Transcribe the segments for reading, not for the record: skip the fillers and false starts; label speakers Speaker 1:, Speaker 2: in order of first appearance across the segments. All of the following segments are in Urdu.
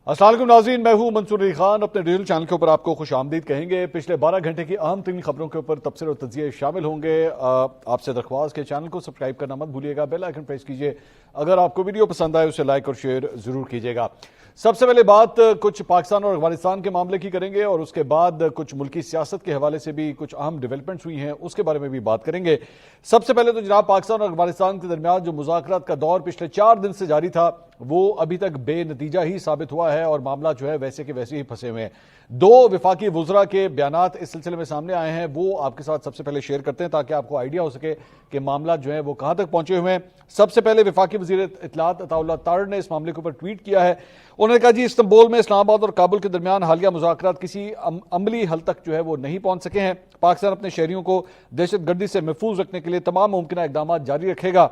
Speaker 1: السلام علیکم ناظرین، میں ہوں منصور علی خان۔ اپنے ڈیجیٹل چینل کے اوپر آپ کو خوش آمدید کہیں گے۔ پچھلے 12 گھنٹے کی اہم ترین خبروں کے اوپر تبصرے اور تجزیے شامل ہوں گے۔ آپ سے درخواست کہ چینل کو سبسکرائب کرنا مت بھولیے گا، بیل آئیکن پریس کیجیے۔ اگر آپ کو ویڈیو پسند آئے اسے لائک اور شیئر ضرور کیجیے گا۔ سب سے پہلے بات کچھ پاکستان اور افغانستان کے معاملے کی کریں گے، اور اس کے بعد کچھ ملکی سیاست کے حوالے سے بھی کچھ اہم ڈیولپمنٹس ہوئی ہیں، اس کے بارے میں بھی بات کریں گے۔ سب سے پہلے تو جناب، پاکستان اور افغانستان کے درمیان جو مذاکرات کا دور پچھلے 4 دن سے جاری تھا، وہ ابھی تک بے نتیجہ ہی ثابت ہوا ہے، اور معاملہ جو ہے ویسے کے ویسے ہی پھنسے ہوئے ہیں۔ 2 وفاقی وزراء کے بیانات اس سلسلے میں سامنے آئے ہیں، وہ آپ کے ساتھ سب سے پہلے شیئر کرتے ہیں تاکہ آپ کو آئیڈیا ہو سکے کہ معاملہ جو ہے وہ کہاں تک پہنچے ہوئے ہیں۔ سب سے پہلے وفاقی وزیر اطلاعات عطا اللہ طاہر نے اس معاملے کے اوپر ٹویٹ کیا ہے۔ انہوں نے کہا جی، استنبول میں اسلام آباد اور کابل کے درمیان حالیہ مذاکرات کسی عملی حل تک جو ہے وہ نہیں پہنچ سکے ہیں۔ پاکستان اپنے شہریوں کو دہشت گردی سے محفوظ رکھنے کے لیے تمام ممکنہ اقدامات جاری رکھے گا۔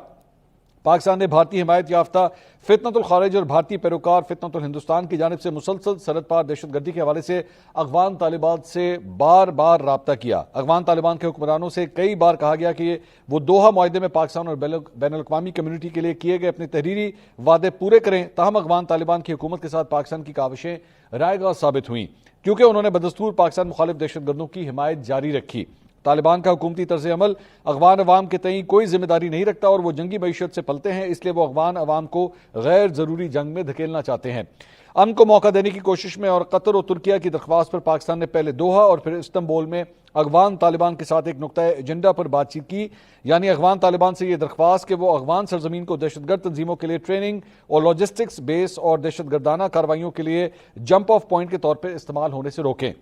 Speaker 1: پاکستان نے بھارتی حمایت یافتہ فتنۃ الخارج اور بھارتی پیروکار فتنۃ الہندوستان کی جانب سے مسلسل سرحد پار دہشت گردی کے حوالے سے افغان طالبان سے بار بار رابطہ کیا۔ افغان طالبان کے حکمرانوں سے کئی بار کہا گیا کہ وہ دوحہ معاہدے میں پاکستان اور بین الاقوامی کمیونٹی کے لیے کیے گئے اپنے تحریری وعدے پورے کریں، تاہم افغان طالبان کی حکومت کے ساتھ پاکستان کی کاوشیں رائے گاہ ثابت ہوئیں، کیونکہ انہوں نے بدستور پاکستان مخالف دہشت گردوں کی حمایت جاری رکھی۔ طالبان کا حکومتی طرز عمل افغان عوام کے تئیں کوئی ذمہ داری نہیں رکھتا، اور وہ جنگی معیشت سے پلتے ہیں، اس لیے وہ افغان عوام کو غیر ضروری جنگ میں دھکیلنا چاہتے ہیں۔ امن کو موقع دینے کی کوشش میں اور قطر اور ترکیہ کی درخواست پر پاکستان نے پہلے دوحہ اور پھر استنبول میں افغان طالبان کے ساتھ ایک نقطہ ایجنڈا پر بات چیت کی، یعنی افغان طالبان سے یہ درخواست کہ وہ افغان سرزمین کو دہشت گرد تنظیموں کے لیے ٹریننگ اور لاجسٹکس بیس اور دہشت گردانہ کارروائیوں کے لیے جمپ آف پوائنٹ کے طور پر استعمال ہونے سے روکیں۔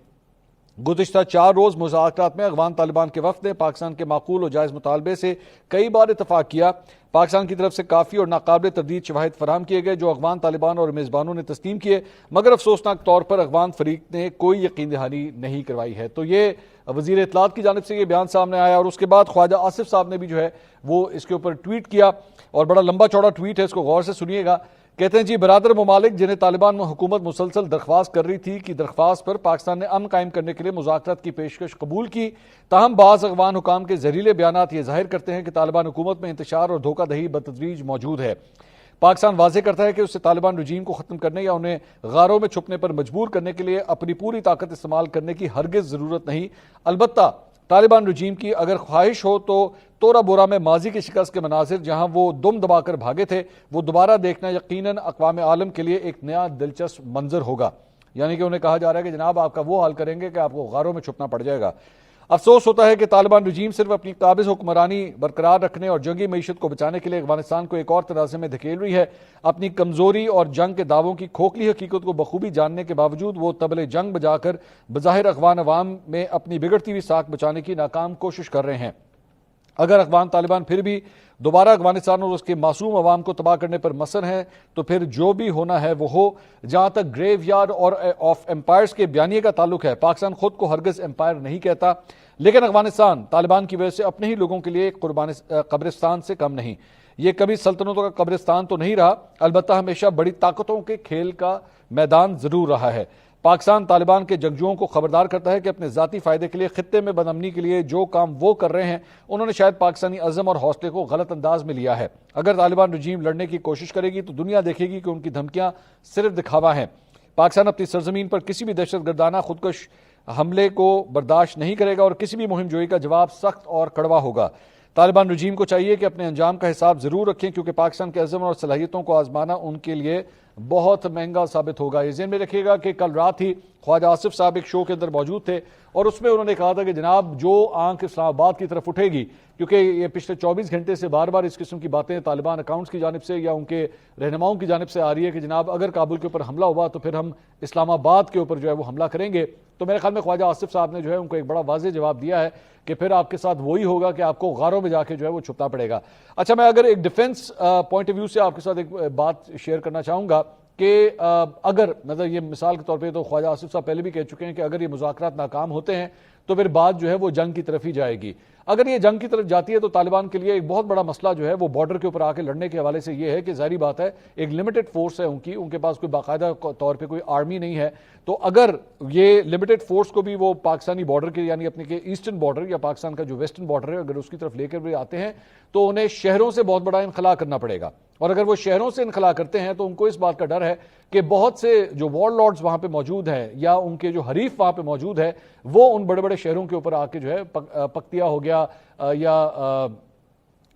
Speaker 1: گزشتہ 4 روز مذاکرات میں افغان طالبان کے وفد نے پاکستان کے معقول اور جائز مطالبے سے کئی بار اتفاق کیا۔ پاکستان کی طرف سے کافی اور ناقابل تردید شواہد فراہم کیے گئے جو افغان طالبان اور میزبانوں نے تسلیم کیے، مگر افسوسناک طور پر افغان فریق نے کوئی یقین دہانی نہیں کروائی ہے۔ تو یہ وزیر اطلاعات کی جانب سے یہ بیان سامنے آیا، اور اس کے بعد خواجہ آصف صاحب نے بھی جو ہے وہ اس کے اوپر ٹویٹ کیا، اور بڑا لمبا چوڑا ٹویٹ ہے، اس کو غور سے سنیے گا۔ کہتے ہیں جی، برادر ممالک جنہیں طالبان حکومت مسلسل درخواست کر رہی تھی کی درخواست پر پاکستان نے امن قائم کرنے کے لیے مذاکرات کی پیشکش قبول کی، تاہم بعض افغان حکام کے زہریلے بیانات یہ ظاہر کرتے ہیں کہ طالبان حکومت میں انتشار اور دھوکہ دہی بتدریج موجود ہے۔ پاکستان واضح کرتا ہے کہ اسے طالبان رجیم کو ختم کرنے یا انہیں غاروں میں چھپنے پر مجبور کرنے کے لیے اپنی پوری طاقت استعمال کرنے کی ہرگز ضرورت نہیں۔ البتہ طالبان رجیم کی اگر خواہش ہو تو تورا بورا میں ماضی کی شکست کے مناظر جہاں وہ دم دبا کر بھاگے تھے، وہ دوبارہ دیکھنا یقیناً اقوام عالم کے لیے ایک نیا دلچسپ منظر ہوگا۔ یعنی کہ انہیں کہا جا رہا ہے کہ جناب آپ کا وہ حال کریں گے کہ آپ کو غاروں میں چھپنا پڑ جائے گا۔ افسوس ہوتا ہے کہ طالبان رجیم صرف اپنی قابض حکمرانی برقرار رکھنے اور جنگی معیشت کو بچانے کے لیے افغانستان کو ایک اور تنازع میں دھکیل رہی ہے۔ اپنی کمزوری اور جنگ کے دعووں کی کھوکھلی حقیقت کو بخوبی جاننے کے باوجود وہ طبل جنگ بجا کر بظاہر افغان عوام میں اپنی بگڑتی ہوئی ساکھ بچانے کی ناکام کوشش کر رہے ہیں۔ اگر افغان طالبان پھر بھی دوبارہ افغانستان اور اس کے معصوم عوام کو تباہ کرنے پر مصر ہیں تو پھر جو بھی ہونا ہے وہ ہو۔ جہاں تک گریو یارڈ اور آف امپائرز کے بیانیے کا تعلق ہے، پاکستان خود کو ہرگز امپائر نہیں کہتا، لیکن افغانستان طالبان کی وجہ سے اپنے ہی لوگوں کے لیے ایک قبرستان سے کم نہیں۔ یہ کبھی سلطنتوں کا قبرستان تو نہیں رہا، البتہ ہمیشہ بڑی طاقتوں کے کھیل کا میدان ضرور رہا ہے۔ پاکستان طالبان کے جنگجوؤں کو خبردار کرتا ہے کہ اپنے ذاتی فائدے کے لیے خطے میں بدامنی کے لیے جو کام وہ کر رہے ہیں، انہوں نے شاید پاکستانی عزم اور حوصلے کو غلط انداز میں لیا ہے۔ اگر طالبان رجیم لڑنے کی کوشش کرے گی تو دنیا دیکھے گی کہ ان کی دھمکیاں صرف دکھاوا ہیں۔ پاکستان اپنی سرزمین پر کسی بھی دہشت گردانہ خودکش حملے کو برداشت نہیں کرے گا، اور کسی بھی مہم جوئی کا جواب سخت اور کڑوا ہوگا۔ طالبان رجیم کو چاہیے کہ اپنے انجام کا حساب ضرور رکھیں، کیونکہ پاکستان کے عزم اور صلاحیتوں کو آزمانا ان کے لیے بہت مہنگا ثابت ہوگا۔ یہ ذہن میں رکھیے گا کہ کل رات ہی خواجہ آصف صاحب ایک شو کے اندر موجود تھے، اور اس میں انہوں نے کہا تھا کہ جناب جو آنکھ اسلام آباد کی طرف اٹھے گی، کیونکہ یہ پچھلے 24 گھنٹے سے بار بار اس قسم کی باتیں طالبان اکاؤنٹس کی جانب سے یا ان کے رہنماؤں کی جانب سے آ رہی ہے کہ جناب اگر کابل کے اوپر حملہ ہوا تو پھر ہم اسلام آباد کے اوپر جو ہے وہ حملہ کریں گے۔ تو میرے خیال میں خواجہ آصف صاحب نے جو ہے ان کو ایک بڑا واضح جواب دیا ہے کہ پھر آپ کے ساتھ وہی ہوگا کہ آپ کو غاروں میں جا کے جو ہے وہ چھپنا پڑے گا۔ اچھا، میں اگر ایک ڈیفنس پوائنٹ آف ویو سے آپ کے ساتھ ایک بات شیئر کرنا چاہوں گا کہ اگر مطلب یہ مثال کے طور پہ تو خواجہ آصف صاحب پہلے بھی کہہ چکے ہیں کہ اگر یہ مذاکرات ناکام ہوتے ہیں تو پھر بات جو ہے وہ جنگ کی طرف ہی جائے گی۔ اگر یہ جنگ کی طرف جاتی ہے تو طالبان کے لیے ایک بہت بڑا مسئلہ جو ہے وہ بارڈر کے اوپر آ کے لڑنے کے حوالے سے یہ ہے کہ ظاہری بات ہے ایک لمیٹڈ فورس ہے ان کے پاس کوئی باقاعدہ طور پہ کوئی آرمی نہیں ہے۔ تو اگر یہ لمیٹڈ فورس کو بھی وہ پاکستانی بارڈر کے یعنی اپنے کے ایسٹرن بارڈر یا پاکستان کا جو ویسٹرن بارڈر ہے اگر اس کی طرف لے کر بھی آتے ہیں تو انہیں شہروں سے بہت بڑا انخلا کرنا پڑے گا، اور اگر وہ شہروں سے انخلا کرتے ہیں تو ان کو اس بات کا ڈر ہے کہ بہت سے جو وار لارڈز وہاں پہ موجود ہیں یا ان کے جو حریف وہاں پہ موجود ہے وہ ان بڑے بڑے شہروں کے اوپر آ کے جو ہے پکتیا ہو گیا یا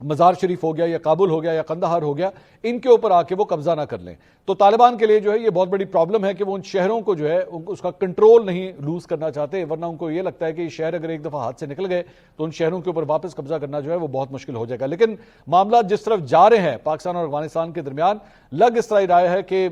Speaker 1: مزار شریف ہو گیا یا کابل ہو گیا یا قندھار ہو گیا، ان کے اوپر آ کے وہ قبضہ نہ کر لیں. تو طالبان کے لیے جو ہے یہ بہت بڑی پرابلم ہے کہ وہ ان شہروں کو جو ہے اس کا کنٹرول نہیں لوز کرنا چاہتے، ورنہ ان کو یہ لگتا ہے کہ یہ شہر اگر ایک دفعہ ہاتھ سے نکل گئے تو ان شہروں کے اوپر واپس قبضہ کرنا جو ہے وہ بہت مشکل ہو جائے گا. لیکن معاملات جس طرف جا رہے ہیں پاکستان اور افغانستان کے درمیان، لگ اس طرح رائے ہے کہ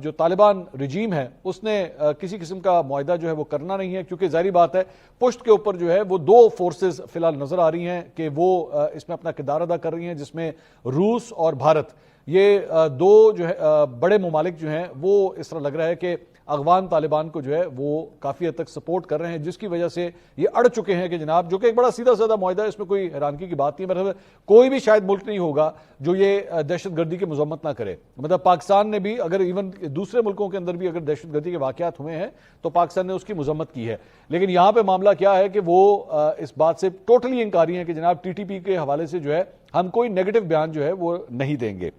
Speaker 1: جو طالبان رجیم ہے اس نے کسی قسم کا معاہدہ جو ہے وہ کرنا نہیں ہے، کیونکہ ظاہری بات ہے پشت کے اوپر جو ہے وہ دو فورسز فی الحال نظر آ رہی ہیں کہ وہ اس میں اپنا کردار ادا کر رہی ہیں، جس میں روس اور بھارت، یہ دو جو ہے بڑے ممالک جو ہیں وہ اس طرح لگ رہا ہے کہ افغان طالبان کو جو ہے وہ کافی حد تک سپورٹ کر رہے ہیں، جس کی وجہ سے یہ اڑ چکے ہیں کہ جناب، جو کہ ایک بڑا سیدھا سادہ معاہدہ ہے، اس میں کوئی حیرانگی کی بات نہیں ہے. مطلب کوئی بھی شاید ملک نہیں ہوگا جو یہ دہشت گردی کی مذمت نہ کرے. مطلب پاکستان نے بھی، اگر ایون دوسرے ملکوں کے اندر بھی اگر دہشت گردی کے واقعات ہوئے ہیں تو پاکستان نے اس کی مذمت کی ہے. لیکن یہاں پہ معاملہ کیا ہے کہ وہ اس بات سے ٹوٹلی انکاری ہیں کہ جناب ٹی ٹی پی کے حوالے سے جو ہے ہم کوئی نیگیٹو بیان جو ہے وہ نہیں دیں گے.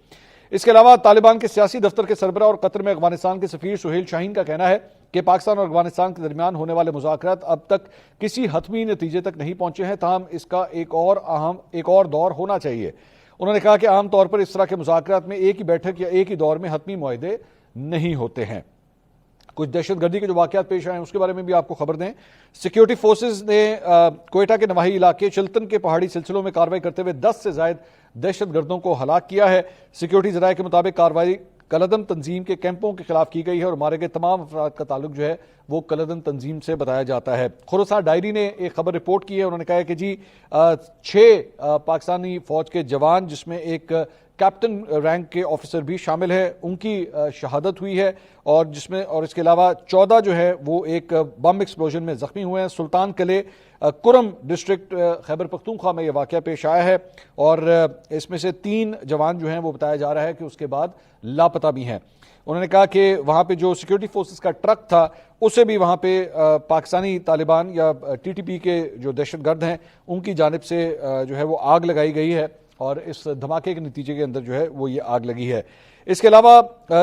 Speaker 1: اس کے علاوہ طالبان کے سیاسی دفتر کے سربراہ اور قطر میں افغانستان کے سفیر سہیل شاہین کا کہنا ہے کہ پاکستان اور افغانستان کے درمیان ہونے والے مذاکرات اب تک کسی حتمی نتیجے تک نہیں پہنچے ہیں، تاہم اس کا ایک اور دور ہونا چاہیے. انہوں نے کہا کہ عام طور پر اس طرح کے مذاکرات میں ایک ہی بیٹھک یا ایک ہی دور میں حتمی معاہدے نہیں ہوتے ہیں. کچھ دہشت گردی کے جو واقعات پیش آئے ہیں اس کے بارے میں بھی آپ کو خبر دیں. سیکیورٹی فورسز نے کوئٹہ کے نواحی علاقے چلتن کے پہاڑی سلسلوں میں کارروائی کرتے ہوئے 10 سے زائد دہشت گردوں کو ہلاک کیا ہے. سیکیورٹی ذرائع کے مطابق کارروائی کلدم تنظیم کے کیمپوں کے خلاف کی گئی ہے اور مارے گئے تمام افراد کا تعلق جو ہے وہ کلدم تنظیم سے بتایا جاتا ہے. خراسان ڈائری نے ایک خبر رپورٹ کی ہے. انہوں نے کہا ہے کہ جی 6 پاکستانی فوج کے جوان، جس میں ایک کیپٹن رینک کے آفیسر بھی شامل ہے، ان کی شہادت ہوئی ہے، اور اس کے علاوہ 14 جو ہے وہ ایک بم ایکسپلوژن میں زخمی ہوئے ہیں. سلطان قلعے کرم ڈسٹرکٹ خیبر پختونخوا میں یہ واقعہ پیش آیا ہے، اور اس میں سے 3 جوان جو ہیں وہ بتایا جا رہا ہے کہ اس کے بعد لاپتہ بھی ہیں. انہوں نے کہا کہ وہاں پہ جو سیکیورٹی فورسز کا ٹرک تھا اسے بھی وہاں پہ پاکستانی طالبان یا ٹی ٹی پی کے جو دہشت گرد ہیں ان کی جانب سے جو ہے وہ آگ لگائی گئی ہے، اور اس دھماکے کے نتیجے کے اندر جو ہے وہ یہ آگ لگی ہے. اس کے علاوہ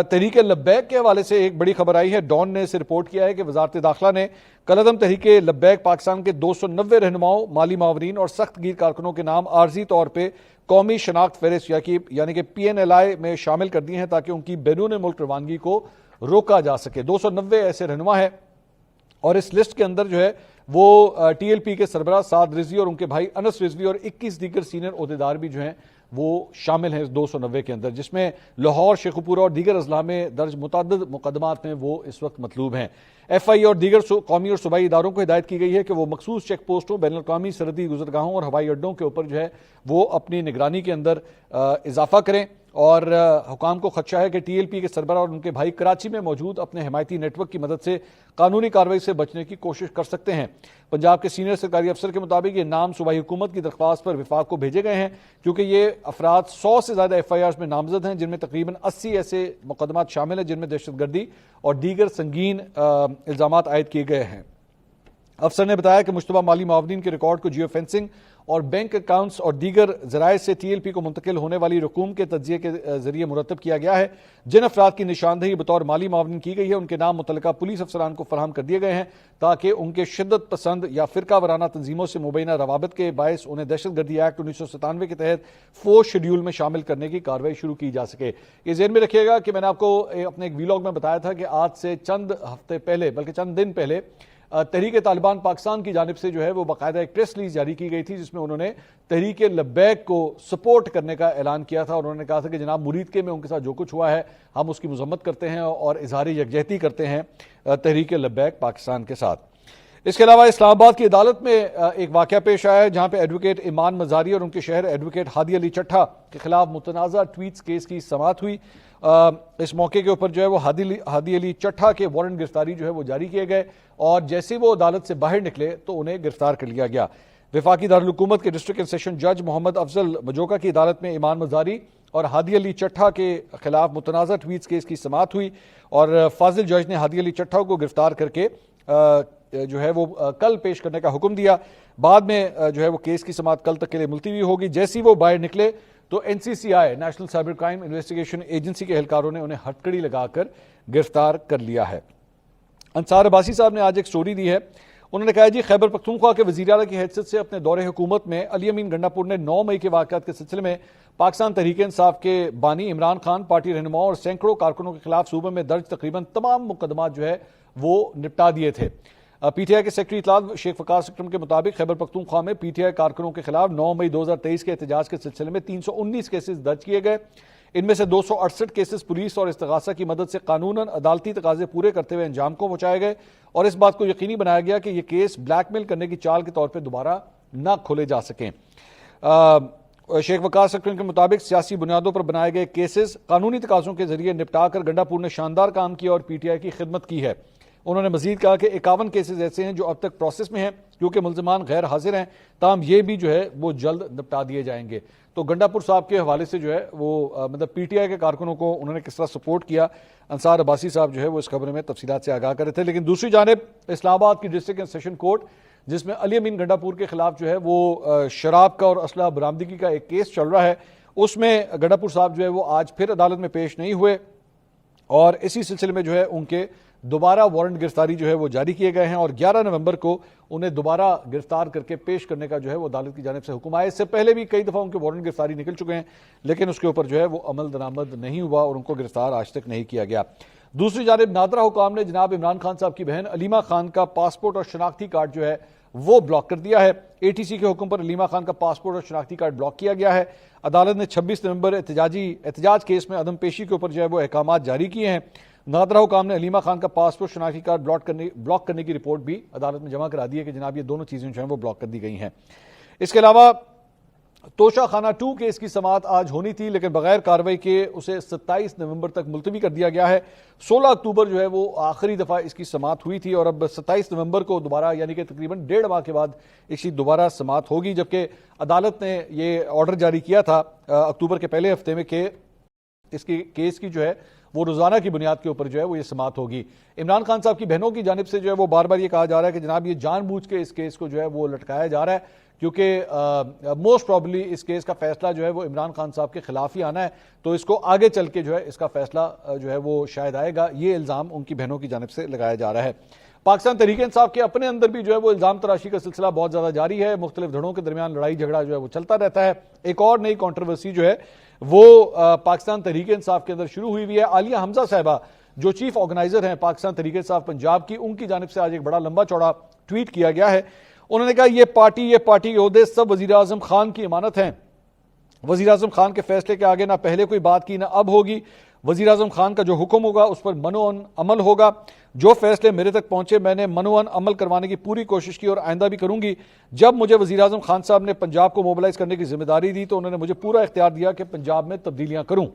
Speaker 1: تحریک لبیک کے حوالے سے ایک بڑی خبر آئی ہے. ڈان نے اسے رپورٹ کیا ہے کہ وزارت داخلہ نے کلدم تحریک لبیک پاکستان کے 290 رہنماؤں، مالی معاونین اور سخت گیر کارکنوں کے نام عارضی طور پہ قومی شناخت فہرست یعنی کہ PNLI میں شامل کر دیے ہیں تاکہ ان کی بیرون ملک روانگی کو روکا جا سکے. 290 ایسے رہنما ہیں، اور اس لسٹ کے اندر جو ہے وہ TLP کے سربراہ سعد رضوی اور ان کے بھائی انس رضوی اور 21 دیگر سینئر عہدیدار بھی جو ہیں وہ شامل ہیں اس 290 کے اندر، جس میں لاہور، شیخوپورہ اور دیگر اضلاع میں درج متعدد مقدمات میں وہ اس وقت مطلوب ہیں. FI اور دیگر قومی اور صوبائی اداروں کو ہدایت کی گئی ہے کہ وہ مخصوص چیک پوسٹوں، بین الاقوامی سرحدی گزرگاہوں اور ہوائی اڈوں کے اوپر جو ہے وہ اپنی نگرانی کے اندر اضافہ کریں. اور حکام کو خدشہ ہے کہ TLP کے سربراہ اور ان کے بھائی کراچی میں موجود اپنے حمایتی نیٹ ورک کی مدد سے قانونی کارروائی سے بچنے کی کوشش کر سکتے ہیں. پنجاب کے سینئر سرکاری افسر کے مطابق یہ نام صوبائی حکومت کی درخواست پر وفاق کو بھیجے گئے ہیں، کیونکہ یہ افراد 100 سے زیادہ FIRs میں نامزد ہیں، جن میں تقریباً 80 ایسے مقدمات شامل ہیں جن میں دہشت گردی اور دیگر سنگین الزامات عائد کیے گئے ہیں. افسر نے بتایا کہ مشتبہ مالی معاونین کے ریکارڈ کو جیو فینسنگ اور بینک اکاؤنٹس اور دیگر ذرائع سے TLP کو منتقل ہونے والی رقوم کے تجزیے کے ذریعے مرتب کیا گیا ہے. جن افراد کی نشاندہی بطور مالی معاونین کی گئی ہے ان کے نام متعلقہ پولیس افسران کو فراہم کر دیے گئے ہیں تاکہ ان کے شدت پسند یا فرقہ وارانہ تنظیموں سے مبینہ روابط کے باعث انہیں دہشت گردی ایکٹ 1997 کے تحت 4 شیڈیول میں شامل کرنے کی کارروائی شروع کی جا سکے. یہ ذہن میں رکھیے گا کہ میں نے آپ کو اپنے ایک ویلاگ میں بتایا تھا کہ آج سے چند ہفتے پہلے، بلکہ چند دن پہلے، تحریک طالبان پاکستان کی جانب سے جو ہے وہ باقاعدہ ایک پریس ریلیز جاری کی گئی تھی جس میں انہوں نے تحریک لبیک کو سپورٹ کرنے کا اعلان کیا تھا، اور انہوں نے کہا تھا کہ جناب مرید کے میں ان کے ساتھ جو کچھ ہوا ہے ہم اس کی مذمت کرتے ہیں اور اظہار یکجہتی کرتے ہیں تحریک لبیک پاکستان کے ساتھ. اس کے علاوہ اسلام آباد کی عدالت میں ایک واقعہ پیش آیا ہے جہاں پہ ایڈوکیٹ ایمان مزاری اور ان کے شہر ایڈوکیٹ ہادی علی چٹھا کے خلاف متنازع ٹویٹس کیس کی سماعت ہوئی. اس موقع کے اوپر جو ہے وہ ہادی علی چٹھا کے وارنٹ گرفتاری جو ہے وہ جاری کیے گئے، اور جیسے وہ عدالت سے باہر نکلے تو انہیں گرفتار کر لیا گیا. وفاقی دارالحکومت کے ڈسٹرکٹ اینڈ سیشن جج محمد افضل مجوکا کی عدالت میں ایمان مزاری اور ہادی علی چٹھا کے خلاف متنازع ٹویٹس کیس کی سماعت ہوئی، اور فاضل جج نے ہادی علی چٹھا کو گرفتار کر کے جو ہے وہ کل پیش کرنے کا حکم دیا. بعد میں جو ہے وہ کیس کی سماعت کل تک کے لیے ملتوی ہوگی. جیسی وہ باہر نکلے تو NCCI national cyber crime investigation agency کے اہلکاروں نے انہیں ہتکڑی لگا کر گرفتار کر لیا ہے۔ انصار عباسی صاحب نے آج ایک سٹوری دی ہے، انہوں نے کہا جی خیبر پختونخوا کے وزیر اعلیٰ کی حیثیت سے اپنے دور حکومت میں علی امین گنڈا پور نے 9 مئی کے واقعات کے سلسلے میں پاکستان تحریک انصاف کے بانی عمران خان، پارٹی رہنماؤں اور سینکڑوں کارکنوں کے خلاف صوبے میں درج تقریباً تمام مقدمات جو ہے وہ نپٹا دیے تھے۔ PTI کے سیکرٹری اطلاعات شیخ وقار سکرم کے مطابق خیبر پختونخوا میں PTI کارکنوں کے خلاف 9 مئی 2023 کے احتجاج کے سلسلے میں 319 کیسز درج کیے گئے۔ ان میں سے 268 کیسز پولیس اور استغاثہ کی مدد سے قانوناً عدالتی تقاضے پورے کرتے ہوئے انجام کو پہنچائے گئے، اور اس بات کو یقینی بنایا گیا کہ یہ کیس بلیک میل کرنے کی چال کے طور پہ دوبارہ نہ کھولے جا سکیں۔ شیخ وقار سکرم کے مطابق سیاسی بنیادوں پر بنائے گئے کیسز قانونی تقاضوں کے ذریعے نپٹا کر گنڈا پور نے شاندار کام کیا اور PTI کی خدمت کی ہے۔ انہوں نے مزید کہا کہ 51 کیسز ایسے ہیں جو اب تک پروسیس میں ہیں کیونکہ ملزمان غیر حاضر ہیں، تاہم یہ بھی جو ہے وہ جلد نپٹا دیے جائیں گے۔ تو گنڈا پور صاحب کے حوالے سے جو ہے وہ مطلب PTI کے کارکنوں کو انہوں نے کس طرح سپورٹ کیا، انصار عباسی صاحب جو ہے وہ اس خبر میں تفصیلات سے آگاہ کر رہے تھے۔ لیکن دوسری جانب اسلام آباد کی ڈسٹرکٹ اینڈ سیشن کورٹ، جس میں علی امین گنڈا پور کے خلاف جو ہے وہ شراب کا اور اسلحہ برآمدگی کا ایک کیس چل رہا ہے، اس میں گنڈا پور صاحب جو ہے وہ آج پھر عدالت میں پیش نہیں ہوئے، اور اسی سلسلے میں جو ہے ان کے دوبارہ وارنٹ گرفتاری جو ہے وہ جاری کیے گئے ہیں، اور 11 نومبر کو انہیں دوبارہ گرفتار کر کے پیش کرنے کا جو ہے وہ عدالت کی جانب سے حکم آیا۔ اس سے پہلے بھی کئی دفعہ ان کے وارنٹ گرفتاری نکل چکے ہیں، لیکن اس کے اوپر جو ہے وہ عمل درآمد نہیں ہوا اور ان کو گرفتار آج تک نہیں کیا گیا۔ دوسری جانب نادرا حکام نے جناب عمران خان صاحب کی بہن علیمہ خان کا پاسپورٹ اور شناختی کارڈ جو ہے وہ بلاک کر دیا ہے۔ ATC کے حکم پر علیمہ خان کا پاسپورٹ اور شناختی کارڈ بلاک کیا گیا ہے۔ عدالت نے 26 نومبر احتجاج کیس میں عدم پیشی کے اوپر جو ہے وہ احکامات جاری کیے ہیں۔ نادرا حکام نے علیمہ خان کا پاسپورٹ شناختی کارڈ بلاک کرنے کی رپورٹ بھی عدالت میں جمع کرا دی ہے کہ جناب یہ دونوں چیزیں جو ہیں وہ بلاک کر دی گئی ہیں۔ اس کے علاوہ توشہ خانہ 2 کیس کی سماعت آج ہونی تھی، لیکن بغیر کارروائی کے اسے 27 نومبر تک ملتوی کر دیا گیا ہے۔ 16 اکتوبر جو ہے وہ آخری دفعہ اس کی سماعت ہوئی تھی، اور اب 27 نومبر کو دوبارہ یعنی کہ تقریباً 1.5 ماہ کے بعد اس کی دوبارہ سماعت ہوگی، جبکہ عدالت نے یہ آرڈر جاری کیا تھا اکتوبر کے پہلے ہفتے میں کہ اس کی کیس کی جو ہے وہ روزانہ کی بنیاد کے اوپر جو ہے وہ یہ سماعت ہوگی۔ عمران خان صاحب کی بہنوں کی جانب سے جو ہے وہ بار بار یہ کہا جا رہا ہے کہ جناب یہ جان بوجھ کے اس کیس کو جو ہے وہ لٹکایا جا رہا ہے، کیونکہ موسٹ پرابلی اس کیس کا فیصلہ جو ہے وہ عمران خان صاحب کے خلاف ہی آنا ہے، تو اس کو آگے چل کے جو ہے اس کا فیصلہ جو ہے وہ شاید آئے گا، یہ الزام ان کی بہنوں کی جانب سے لگایا جا رہا ہے۔ پاکستان تحریک انصاف کے اپنے اندر بھی جو ہے وہ الزام تراشی کا سلسلہ بہت زیادہ جاری ہے، مختلف دھڑوں کے درمیان لڑائی جھگڑا جو ہے وہ چلتا رہتا ہے۔ ایک اور نئی کنٹروورسی جو ہے وہ پاکستان تحریک انصاف کے اندر شروع ہوئی ہے۔ عالیہ حمزہ صاحبہ جو چیف آرگنائزر ہیں پاکستان تحریک انصاف پنجاب کی، ان کی جانب سے آج ایک بڑا لمبا چوڑا ٹویٹ کیا گیا ہے۔ انہوں نے کہا یہ پارٹی عہدے سب وزیر اعظم خان کی امانت ہیں، وزیر اعظم خان کے فیصلے کے آگے نہ پہلے کوئی بات کی نہ اب ہوگی، وزیر اعظم خان کا جو حکم ہوگا اس پر منوعن عمل ہوگا، جو فیصلے میرے تک پہنچے میں نے منوعن عمل کروانے کی پوری کوشش کی اور آئندہ بھی کروں گی۔ جب مجھے وزیر اعظم خان صاحب نے پنجاب کو موبلائز کرنے کی ذمہ داری دی تو انہوں نے مجھے پورا اختیار دیا کہ پنجاب میں تبدیلیاں کروں۔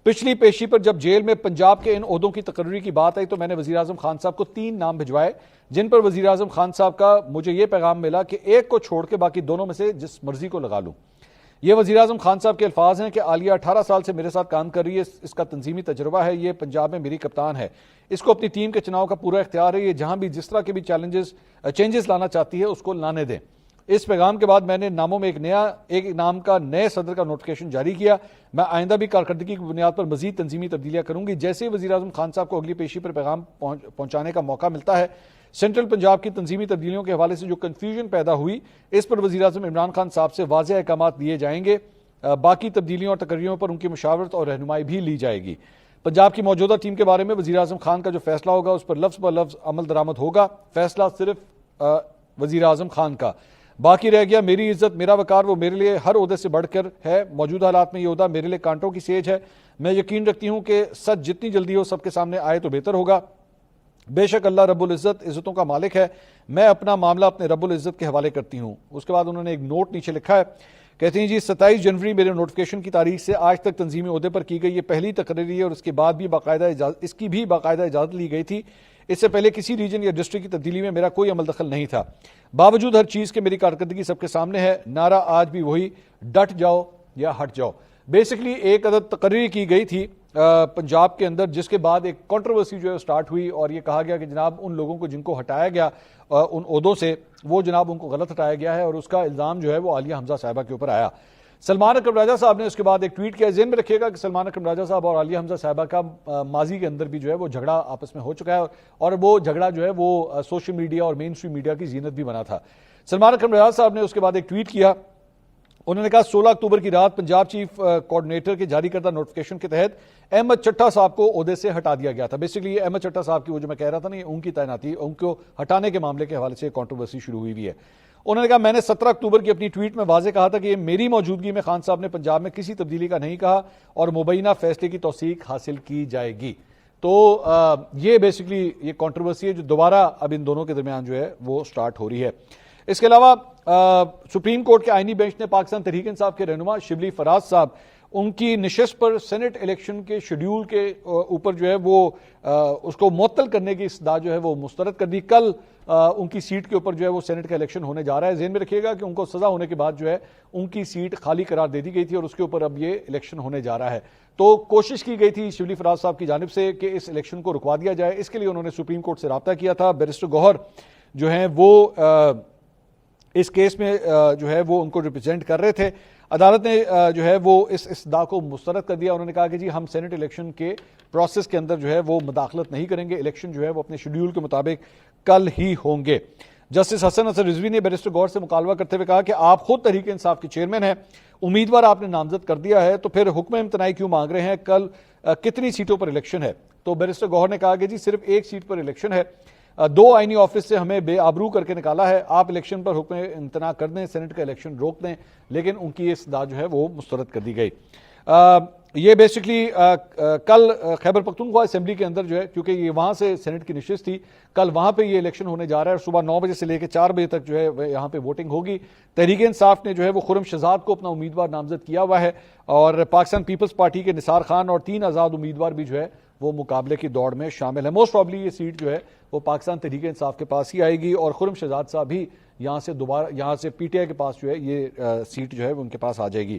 Speaker 1: پچھلی پیشی پر جب جیل میں پنجاب کے ان عہدوں کی تقرری کی بات آئی تو میں نے وزیر اعظم خان صاحب کو 3 نام بھجوائے، جن پر وزیر اعظم خان صاحب کا مجھے یہ پیغام ملا کہ ایک کو چھوڑ کے باقی دونوں میں سے جس مرضی کو لگا لوں۔ یہ وزیر اعظم خان صاحب کے الفاظ ہیں کہ عالیہ 18 سال سے میرے ساتھ کام کر رہی ہے، اس کا تنظیمی تجربہ ہے، یہ پنجاب میں میری کپتان ہے، اس کو اپنی ٹیم کے چناؤ کا پورا اختیار ہے، یہ جہاں بھی جس طرح کے بھی چینجز لانا چاہتی ہے اس کو لانے دیں۔ اس پیغام کے بعد میں نے ناموں میں ایک نام کا نئے صدر کا نوٹیفیکیشن جاری کیا۔ میں آئندہ بھی کارکردگی کی بنیاد پر مزید تنظیمی تبدیلیاں کروں گی۔ جیسے ہی وزیر اعظم خان صاحب کو اگلی پیشی پر پیغام پہنچانے کا موقع ملتا ہے، سینٹرل پنجاب کی تنظیمی تبدیلیوں کے حوالے سے جو کنفیوژن پیدا ہوئی اس پر وزیر اعظم عمران خان صاحب سے واضح احکامات دیے جائیں گے۔ باقی تبدیلیوں اور تقرریوں پر ان کی مشاورت اور رہنمائی بھی لی جائے گی۔ پنجاب کی موجودہ ٹیم کے بارے میں وزیر اعظم خان کا جو فیصلہ ہوگا اس پر لفظ لفظ عمل درآمد ہوگا، فیصلہ صرف وزیر اعظم خان کا۔ باقی رہ گیا میری عزت میرا وقار، وہ میرے لیے ہر عہدے سے بڑھ کر ہے۔ موجودہ حالات میں یہ عہدہ میرے لیے کانٹوں کی سیج ہے۔ میں یقین رکھتی ہوں کہ سچ جتنی جلدی ہو سب کے سامنے آئے تو بہتر ہوگا۔ بے شک اللہ رب العزت عزتوں کا مالک ہے، میں اپنا معاملہ اپنے رب العزت کے حوالے کرتی ہوں۔ اس کے بعد انہوں نے ایک نوٹ نیچے لکھا ہے، کہتے ہیں جی 27 جنوری میرے نوٹیفیکیشن کی تاریخ سے آج تک تنظیمی عہدے پر کی گئی یہ پہلی تقرری ہے اور اس کے بعد بھی اس کی بھی باقاعدہ اجازت لی گئی تھی۔ اس سے پہلے کسی ریجن یا ڈسٹرکٹ کی تبدیلی میں میرا کوئی عمل دخل نہیں تھا۔ باوجود ہر چیز کے میری کارکردگی سب کے سامنے ہے۔ نعرہ آج بھی وہی، ڈٹ جاؤ یا ہٹ جاؤ۔ بیسکلی ایک عدد تقرری کی گئی تھی پنجاب کے اندر، جس کے بعد ایک کنٹروورسی جو ہے سٹارٹ ہوئی اور یہ کہا گیا کہ جناب ان لوگوں کو جن کو ہٹایا گیا ان عہدوں سے، وہ جناب ان کو غلط ہٹایا گیا ہے، اور اس کا الزام جو ہے وہ عالیہ حمزہ صاحبہ کے اوپر آیا۔ سلمان اکرم راجہ صاحب نے اس کے بعد ایک ٹویٹ کیا. ذہن میں رکھیے گا کہ سلمان اکرم راجہ صاحب اور عالیہ حمزہ صاحبہ کا ماضی کے اندر بھی جو ہے وہ جھگڑا آپس میں ہو چکا ہے, اور وہ جھگڑا جو ہے وہ سوشل میڈیا اور مین اسٹریم میڈیا کی زینت بھی بنا تھا. سلمان اکرم راجہ صاحب نے اس کے بعد ایک ٹویٹ کیا. انہوں نے کہا 16 اکتوبر کی رات پنجاب چیف کوآرڈینیٹر کے جاری کردہ نوٹیفیکیشن کے تحت احمد چٹھا صاحب کو عہدے سے ہٹا دیا گیا تھا. بیسیکلی احمد چٹھا صاحب کی وہ جو میں کہہ رہا تھا نا, ان کی تعیناتی, ان کو ہٹانے کے معاملے کے حوالے سے کنٹروورسی شروع ہوئی بھی ہے. انہوں نے کہا میں نے 17 اکتوبر کی اپنی ٹویٹ میں واضح کہا تھا کہ یہ میری موجودگی میں خان صاحب نے پنجاب میں کسی تبدیلی کا نہیں کہا اور مبینہ فیصلے کی توثیق حاصل کی جائے گی. تو یہ بیسیکلی یہ کنٹروورسی ہے جو دوبارہ اب ان دونوں کے درمیان جو ہے وہ سٹارٹ ہو رہی ہے. اس کے علاوہ سپریم کورٹ کے آئینی بینچ نے پاکستان تحریک انصاف کے رہنما شبلی فراز صاحب ان کی نشست پر سینٹ الیکشن کے شیڈیول کے اوپر جو ہے وہ اس کو معطل کرنے کی استدعا جو ہے وہ مسترد کر دی. کل ان کی سیٹ کے اوپر جو ہے وہ سینٹ کا الیکشن ہونے جا رہا ہے. ذہن میں رکھیے گا کہ ان کو سزا ہونے کے بعد جو ہے ان کی سیٹ خالی قرار دے دی گئی تھی اور اس کے اوپر اب یہ الیکشن ہونے جا رہا ہے. تو کوشش کی گئی تھی شبلی فراز صاحب کی جانب سے کہ اس الیکشن کو رکوا دیا جائے. اس کے لیے انہوں نے سپریم کورٹ سے رابطہ کیا تھا. بیرسٹر گوہر جو ہیں وہ اس کیس میں جو ہے وہ ان کو ریپرزینٹ کر رہے تھے. عدالت نے جو ہے وہ اس استدعا کو مسترد کر دیا. انہوں نے کہا کہ جی ہم سینٹ الیکشن کے پروسیس کے اندر جو ہے وہ مداخلت نہیں کریں گے, الیکشن جو ہے وہ اپنے شیڈیول کے مطابق کل ہی ہوں گے. جسٹس حسن اظہر رضوی نے بیرسٹر گوہر سے مکالمہ کرتے ہوئے کہا کہ آپ خود تحریک انصاف کے چیئرمین ہیں, امیدوار آپ نے نامزد کر دیا ہے تو پھر حکم امتناعی کیوں مانگ رہے ہیں, کل کتنی سیٹوں پر الیکشن ہے. تو بیرسٹر گوہر نے کہا کہ جی صرف ایک سیٹ پر الیکشن ہے, 2 آئینی آفس سے ہمیں بے آبرو کر کے نکالا ہے, آپ الیکشن پر حکم امتناع کر دیں, سینٹ کا الیکشن روک دیں. لیکن ان کی یہ استدعا جو ہے وہ مسترد کر دی گئی. یہ بیسیکلی کل خیبر پختونخوا اسمبلی کے اندر جو ہے, کیونکہ یہ وہاں سے سینٹ کی نشست تھی, کل وہاں پہ یہ الیکشن ہونے جا رہا ہے اور صبح 9 بجے سے لے کے 4 بجے تک جو ہے یہاں پہ ووٹنگ ہوگی. تحریک انصاف نے جو ہے وہ خرم شہزاد کو اپنا امیدوار نامزد کیا ہوا ہے اور پاکستان پیپلز پارٹی کے نثار خان اور 3 آزاد امیدوار بھی جو ہے وہ مقابلے کی دوڑ میں شامل ہیں. موسٹ پرابلی یہ سیٹ جو ہے وہ پاکستان تحریک انصاف کے پاس ہی آئے گی اور خرم شہزاد صاحب بھی یہاں سے پی ٹی آئی کے پاس جو ہے یہ سیٹ جو ہے ان کے پاس آ جائے گی.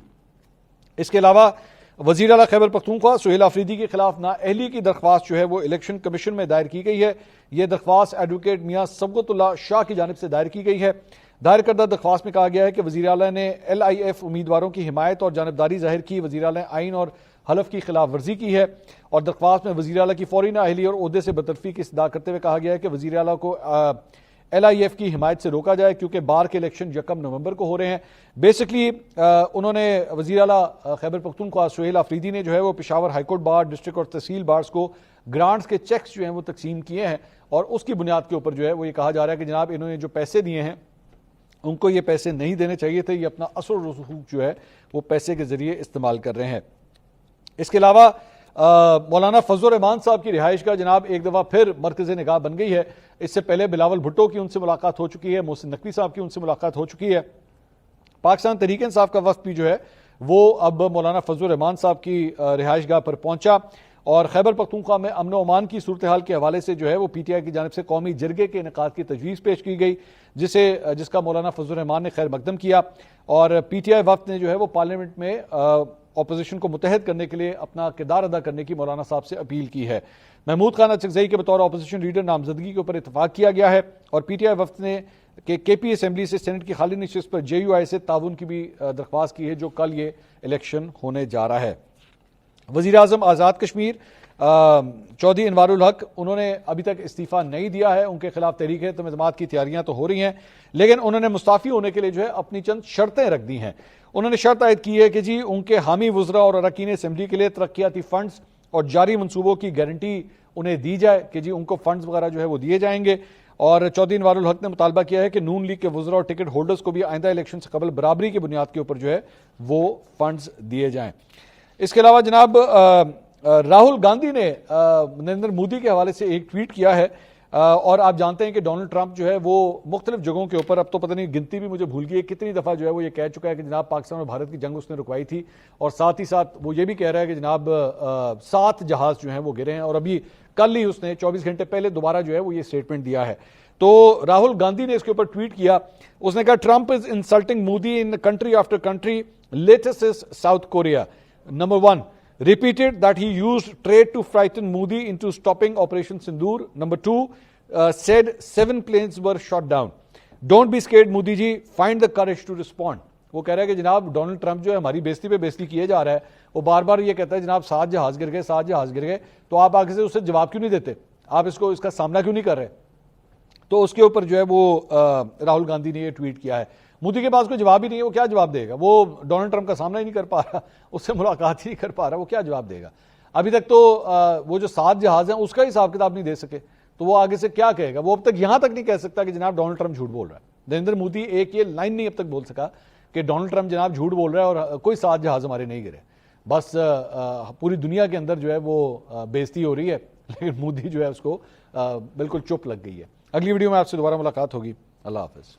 Speaker 1: اس کے علاوہ وزیر اعلیٰ خیبر پختونخوا سہیل آفریدی کے خلاف نااہلی کی درخواست جو ہے وہ الیکشن کمیشن میں دائر کی گئی ہے. یہ درخواست ایڈوکیٹ میاں سبقت اللہ شاہ کی جانب سے دائر کی گئی ہے. دائر کردہ درخواست میں کہا گیا ہے کہ وزیر اعلیٰ نے ایل آئی ایف امیدواروں کی حمایت اور جانبداری ظاہر کی, وزیر اعلیٰ نے آئین اور حلف کی خلاف ورزی کی ہے. اور درخواست میں وزیر اعلیٰ کی فوری نااہلی اور عہدے سے برطرفی کی استدعا کرتے ہوئے کہا گیا ہے کہ وزیر اعلیٰ کو ایل آئی ایف کی حمایت سے روکا جائے کیونکہ بار کے الیکشن 1 نومبر کو ہو رہے ہیں. بیسکلی انہوں نے وزیر اعلیٰ خیبر پختونخوا سہیل آفریدی نے جو ہے وہ Peshawar high court bar, district اور تحصیل بارز کو گرانٹس کے چیکس جو ہیں وہ تقسیم کیے ہیں اور اس کی بنیاد کے اوپر جو ہے وہ یہ کہا جا رہا ہے کہ جناب انہوں نے جو پیسے دیے ہیں ان کو یہ پیسے نہیں دینے چاہیے تھے, یہ اپنا اثر و رسوخ جو ہے وہ پیسے کے ذریعے استعمال کر رہے ہیں. اس کے علاوہ مولانا فضل الرحمان صاحب کی رہائش کا جناب ایک دفعہ پھر مرکز نگاہ بن گئی ہے. اس سے پہلے بلاول بھٹو کی ان سے ملاقات ہو چکی ہے, محسن نقوی صاحب کی ان سے ملاقات ہو چکی ہے. پاکستان تحریک انصاف کا وفد بھی جو ہے وہ اب مولانا فضل الرحمان صاحب کی رہائش گاہ پر پہنچا اور خیبر پختونخوا میں امن و امان کی صورتحال کے حوالے سے جو ہے وہ پی ٹی آئی کی جانب سے قومی جرگے کے انعقاد کی تجویز پیش کی گئی جس کا مولانا فضل الرحمان نے خیر مقدم کیا. اور پی ٹی آئی وفد نے جو ہے وہ پارلیمنٹ میں اپوزیشن کو متحد کرنے کے لیے اپنا کردار ادا کرنے کی مولانا صاحب سے اپیل کی ہے. محمود خان اچکزئی کے بطور اپوزیشن لیڈر نامزدگی کے اوپر اتفاق کیا گیا ہے اور پی ٹی آئی وفد نے کے پی اسمبلی سے سینٹ کی خالی نشست پر جے یو آئی سے تعاون کی بھی درخواست کی ہے جو کل یہ الیکشن ہونے جا رہا ہے. وزیر اعظم آزاد کشمیر چودھری انوار الحق انہوں نے ابھی تک استعفیٰ نہیں دیا ہے, ان کے خلاف تحریک اعتماد کی تیاریاں تو ہو رہی ہیں لیکن انہوں نے مستعفی ہونے کے لیے جو ہے اپنی چند شرطیں رکھ دی ہیں. انہوں نے شرط عائد کی ہے کہ جی ان کے حامی وزراء اور اراکین اسمبلی کے لیے ترقیاتی فنڈز اور جاری منصوبوں کی گارنٹی انہیں دی جائے کہ جی ان کو فنڈز وغیرہ جو ہے وہ دیے جائیں گے. اور چودھری انوار الحق نے مطالبہ کیا ہے کہ نون لیگ کے وزراء اور ٹکٹ ہولڈرز کو بھی آئندہ الیکشن سے قبل برابری کی بنیاد کے اوپر جو ہے وہ فنڈز دیے جائیں. اس کے علاوہ جناب راہل گاندھی نے نریندر مودی کے حوالے سے ایک ٹویٹ کیا ہے اور آپ جانتے ہیں کہ ڈونلڈ ٹرمپ جو ہے وہ مختلف جگہوں کے اوپر, اب تو پتہ نہیں گنتی بھی مجھے بھول گئی ہے کتنی دفعہ جو ہے وہ یہ کہہ چکا ہے کہ جناب پاکستان اور بھارت کی جنگ اس نے رکوائی تھی اور ساتھ ہی ساتھ وہ یہ بھی کہہ رہا ہے کہ جناب 7 جہاز جو ہیں وہ گرے ہیں اور ابھی کل ہی اس نے 24 گھنٹے پہلے دوبارہ جو ہے وہ یہ سٹیٹمنٹ دیا ہے. تو راہل گاندھی نے اس کے اوپر ٹویٹ کیا, اس نے کہا Trump is insulting Modi in country after country, latest is south Korea. Number 1, repeated that he used trade to frighten Modi into stopping Operation Sindoor. Number 2, said 7 planes were shot down. Don't be scared, Modi ji. Find the courage to respond. وہ کہہ رہا ہے کہ جناب ڈونلڈ ٹرمپ جو ہے ہماری بےزتی پہ بےزتی کیے جا رہا ہے. وہ بار بار یہ کہتا ہے جناب 7 جہاز گر گئے 7 جہاز گر گئے, تو آپ آگے سے اسے جواب کیوں نہیں دیتے, آپ اس کا سامنا کیوں نہیں کر رہے. تو اس کے اوپر جو ہے وہ راہل گاندھی نے یہ ٹویٹ کیا ہے. مودی کے پاس کوئی جواب ہی نہیں ہے, وہ کیا جواب دے گا, وہ ڈونلڈ ٹرمپ کا سامنا ہی نہیں کر پا رہا, اس سے ملاقات ہی نہیں کر پا رہا, وہ کیا جواب دے گا. ابھی تک تو وہ جو 7 جہاز ہیں اس کا حساب کتاب نہیں دے سکے, تو وہ آگے سے کیا کہے گا. وہ اب تک یہاں تک نہیں کہہ سکتا کہ جناب ڈونلڈ ٹرمپ جھوٹ بول رہا ہے. نریندر مودی ایک یہ لائن نہیں اب تک بول سکا کہ ڈونلڈ ٹرمپ جناب جھوٹ بول رہا ہے اور کوئی 7 جہاز ہمارے نہیں گرے. بس پوری دنیا کے اندر جو ہے وہ بےزتی ہو رہی ہے, لیکن مودی جو ہے اس کو بالکل چپ لگ گئی ہے. اگلی ویڈیو میں آپ سے دوبارہ ملاقات ہوگی. اللہ حافظ.